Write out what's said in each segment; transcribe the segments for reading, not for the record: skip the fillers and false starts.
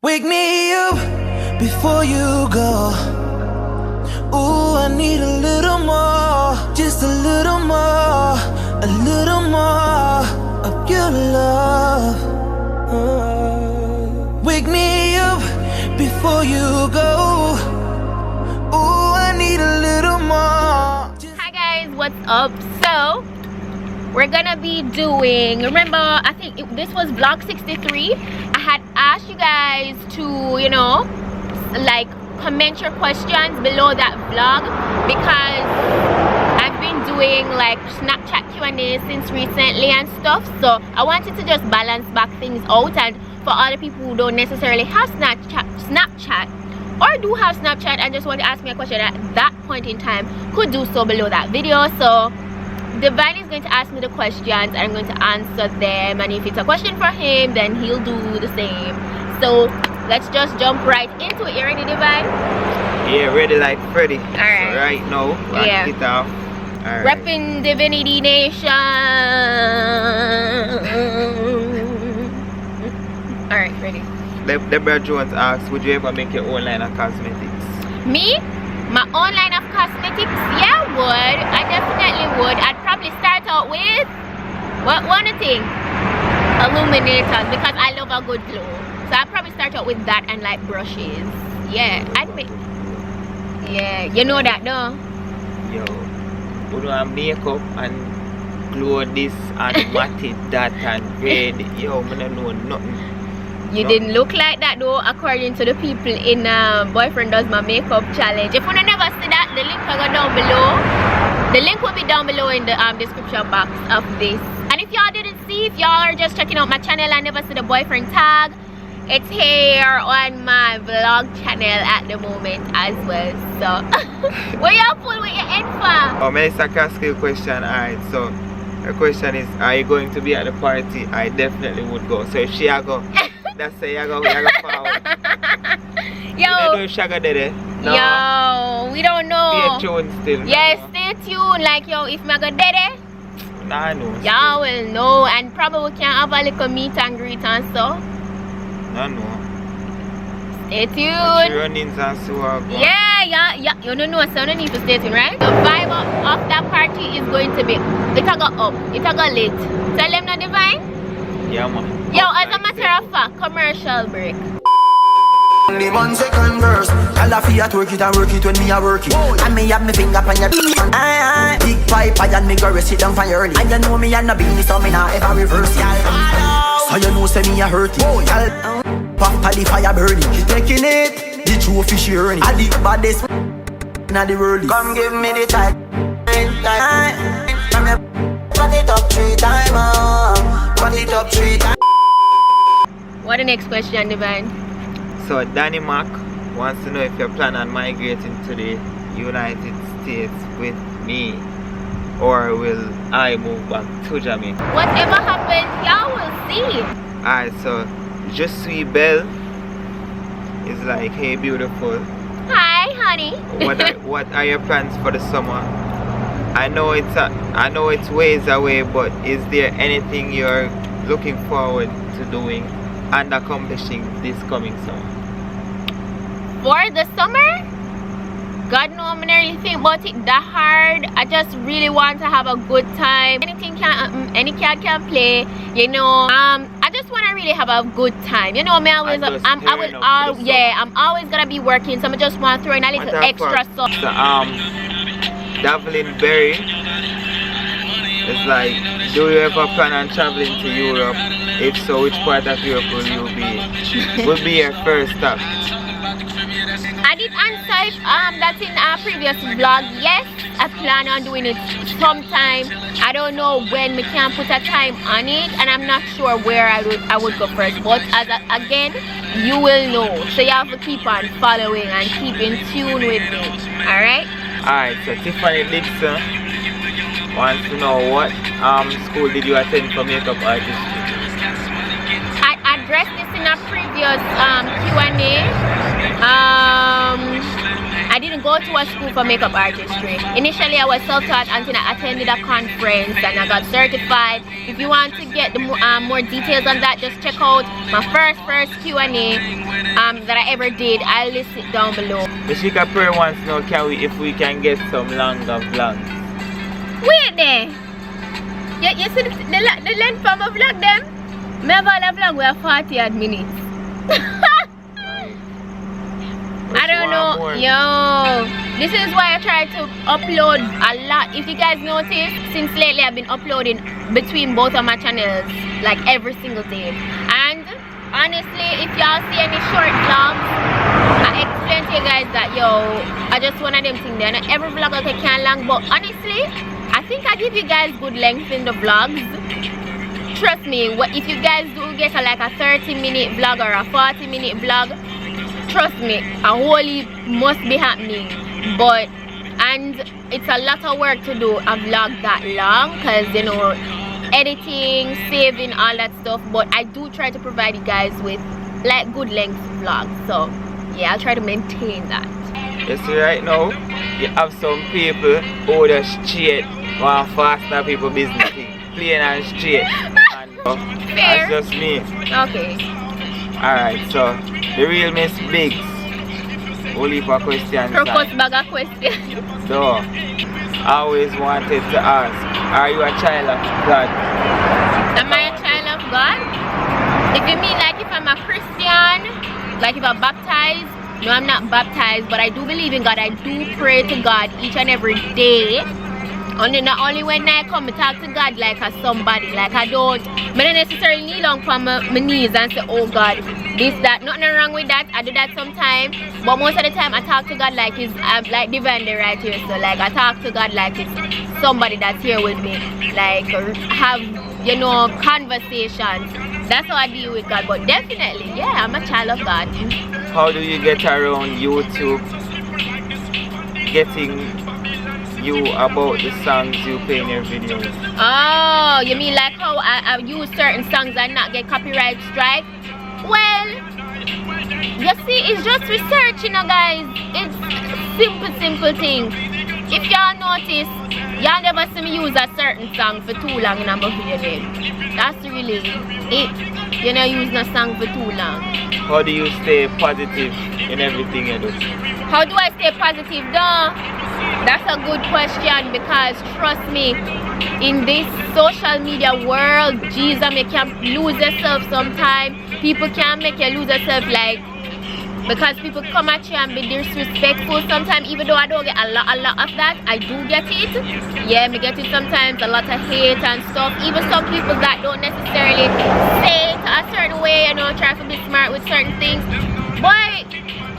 Wake me up before you go. Ooh, I need a little more, just a little more of your love. Wake me up before you go. Ooh, I need a little more. Hi guys, what's up? So we're gonna be doing, remember, I think this was vlog 63. I had asked you guys to, you know, like comment your questions below that vlog because I've been doing like Snapchat Q&A since recently and stuff. So I wanted to just balance back things out, and for other people who don't necessarily have Snapchat or do have Snapchat and just want to ask me a question at that point in time, could do so below that video. So Divine is going to ask me the questions and I'm going to answer them, and if it's a question for him, then he'll do the same. So let's just jump right into it. You ready, Divine? Yeah, ready like Freddy. Alright. So right now, Yeah. it off. Alright. Repping Divinity Nation. Alright, ready. Deborah Jones asks, would you ever make your own line of cosmetics? Me? My own line of cosmetics? Yeah, I would. I definitely would. I'd probably start out with one thing, illuminators, because I love a good glow. So I'd probably start out with that and like brushes. Yeah, I'd make. Yeah, you know that though. Yo, we do a makeup and glow this and matte it that and red. Yo, I don't know nothing. You didn't look like that though, according to the people in Boyfriend Does My Makeup Challenge. If you never see that, the link will go down below. The link will be down below in the description box of this. And if y'all didn't see, if y'all are just checking out my channel and never see the boyfriend tag, it's here on my vlog channel at the moment as well. So, where y'all pull with your head for? Oh, Melissa asked you a question. Alright, so her question is, are you going to be at the party? I definitely would go. So if she go, that's say you go forward. Yo, You don't know if she go there? No. yo, we don't know. Stay tuned still. Yes, stay tuned. Like, yo, if I go there, Nah, I know. y'all will know, and probably we can have a little meet and greet and stuff. No, no. Stay She tuned. runnings and so on. Yeah. You don't know, so you don't need to stay tuned, right? The vibe of that party is going to be, it'll go up, it'll go lit. Tell them no, Divine. Yeah, man. Yo, as a matter of fact, commercial break. Only 1 second verse. Tell a fiat work it and work it when me a work it. And me have me finger on your aye. Big pipe and me go rest it down for you early. And you know me and the beanie, so me not ever reverse y'all. So you know say me a hurt it. Y'all pop the fire burning. She taking it, the trophy she earning. I the baddest na the world. Come give me the time. Put it up 3 times. Put it up 3 times. What the next question, Divine? So Danny Mac wants to know if you plan on migrating to the United States with me, or will I move back to Jamaica? Whatever happens, y'all will see. Alright, so Je suis belle is like, hey beautiful, Hi, honey. what are your plans for the summer? I know it's ways away, but is there anything you're looking forward to doing and accomplishing this coming summer? For the summer, God no, I'm not really think about it that hard. I just really want to have a good time. Anything can, any cat can play, you know. I just want to really have a good time. You know, me always, I'm always gonna be working, so I just want to throw in a little extra stuff. So, Davlin Berry is like, do you ever plan on traveling to Europe? If so, which part of Europe will you be? Will be your first stop? I did answer it, that's in our previous vlog. Yes, I plan on doing it sometime. I don't know when, we can't put a time on it, and I'm not sure where I would go first. But again, you will know. So you have to keep on following and keep in tune with me. Alright? Alright, so Tiffany Dixon wants to know what school did you attend for makeup artistry? I addressed this in a previous Q&A. I didn't go to a school for makeup artistry. Initially, I was self-taught until I attended a conference and I got certified. If you want to get the more details on that, just check out my first Q&A that I ever did. I'll list it down below. The Shika prayer wants to know if we can get some longer vlogs. Wait there. You see the length of my vlog them? Me have all a vlog where 40 odd minutes. I don't know. Yo, this is why I try to upload a lot. If you guys notice, since lately I've been uploading between both of my channels like every single day. And honestly, if y'all see any short vlogs, I explain to you guys that I just one of them things there. Not every vlog I can long, but honestly, I think I give you guys good length in the vlogs. Trust me, if you guys do get like a 30-minute vlog or a 40-minute vlog, trust me, a whole heap must be happening. And it's a lot of work to do a vlog that long, because editing, saving, all that stuff. But I do try to provide you guys with like good length vlogs. So yeah, I'll try to maintain that. You see, right now you have some people who just straight want faster people business thing, plain and straight. Fair. That's just me. Okay. Alright, so the real Miss Biggs. Only for questions. Purpose bag of questions. So, I always wanted to ask, are you a child of God? Am I a child of God? If you mean like if I'm a Christian, like if I'm baptized, no, I'm not baptized, but I do believe in God. I do pray to God each and every day. Not only when I come to talk to God like a somebody, like I don't necessarily kneel down on my knees and say, oh God, this, that. Nothing wrong with that. I do that sometimes, but most of the time I talk to God like it's like divinely right here. So like I talk to God like it's somebody that's here with me, like have conversations. That's how I deal with God. But definitely, yeah, I'm a child of God. How do you get around YouTube getting you about the songs you play in your videos? Oh, you mean like how I use certain songs and not get copyright strike? Well, you see, it's just research, guys. It's simple thing. If y'all notice, y'all never see me use a certain song for too long in my video. That's really it. You know, use no song for too long. How do you stay positive in everything you do? How do I stay positive though? That's a good question, because trust me, in this social media world, Jesus, you can lose yourself sometimes. People can make you lose yourself, like, because people come at you and be disrespectful sometimes. Even though I don't get a lot of that, I do get it. Yeah, me get it sometimes, a lot of hate and stuff. Even some people that don't necessarily say it a certain way, try to be smart with certain things. But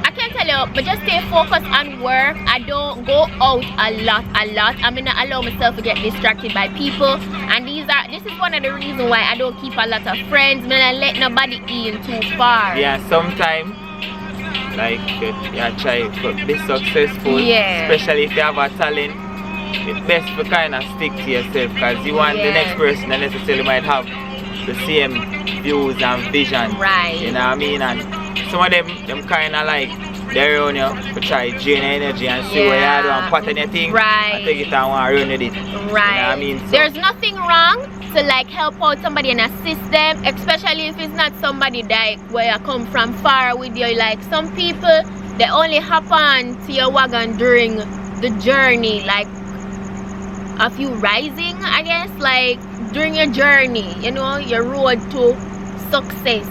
I can tell you, but just stay focused on work. I don't go out a lot. I mean, I allow myself to get distracted by people, and this is one of the reasons why I don't keep a lot of friends. I let nobody in too far. Yeah, sometimes like you try to be successful, yeah, especially if you have a talent. It's best to kind of stick to yourself, because you want the next person that necessarily might have the same views and vision, right? You know what I mean? And some of them kind of like they're on you to try drain energy and see where you do and pattern your thing, right? And take it and want to run with it, right? You know what I mean? So there's nothing wrong to like help out somebody and assist them, especially if it's not somebody like where you come from far with you. Like some people, they only hop on to your wagon during the journey, like of you rising, I guess, like during your journey, your road to success.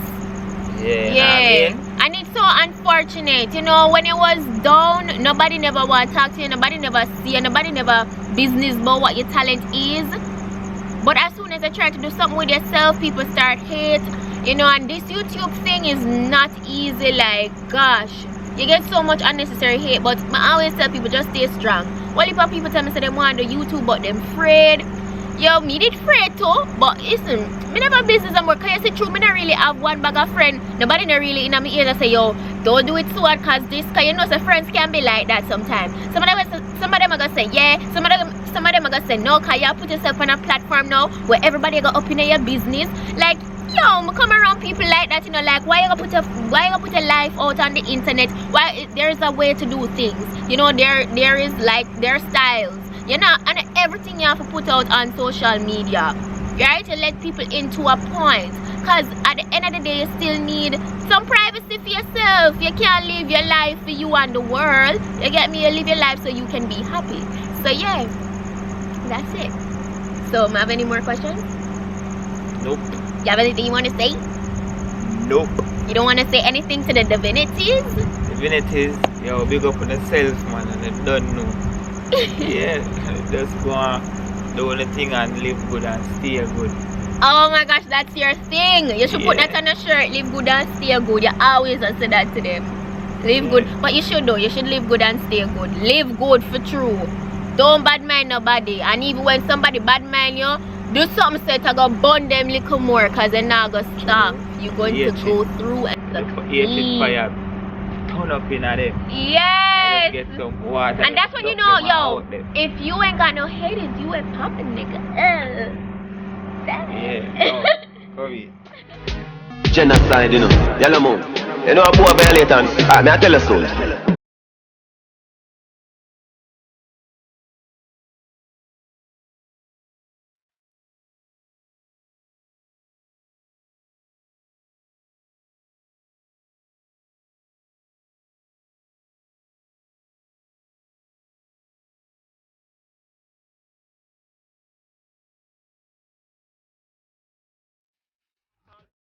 Yeah. And it's so unfortunate, when it was down, nobody never want to talk to you, nobody never see you, nobody never business about what your talent is. But as soon as I try to do something with yourself, people start hate, and this YouTube thing is not easy. Like, gosh, you get so much unnecessary hate. But I always tell people, just stay strong. Well, if people tell me say they want to do YouTube, but them afraid. Yo, me did afraid too, but listen, me never business and work. Cause you see, true, me not really have one bag of friend. Nobody not really in my ear to say, yo, don't do it so hard, cause this, cause so friends can be like that sometimes. Some of them are gonna say yeah, some of them are gonna say no, cause you put yourself on a platform now where everybody got up in your business. Like, yo, I come around people like that, you know, like why you gonna put a life out on the internet? Why there's a way to do things, you know, there is like their styles, you know, and everything you have to put out on social media, right? To let people into a point. Cause at the end of the day, you still need some privacy for yourself. You can't live your life for you and the world. You get me? You live your life so you can be happy. So yeah, that's it. So, have any more questions? Nope. You have anything you want to say? Nope. You don't want to say anything to the divinities? Divinities, yo, big up on yourself, man, and I don't know. Yeah, just go on, do the thing and live good and stay good. Oh my gosh, that's your thing. You should put that on a shirt. Live good and stay good. You always say that to them. Live good. But you should though. You should live good and stay good. Live good for true. Don't bad mind nobody. And even when somebody bad mind you, do something so to go burn them little more, because they're not going to stop. You're going to go through and succeed. Fire. Turn up in at them. Yes. Get some water. And that's when you know, yo, if you ain't got no haters, you ain't popping, nigga. Yeah, hurry. Genocide, you know. Yellow moon. You know, I'm more violent and me I tell you so.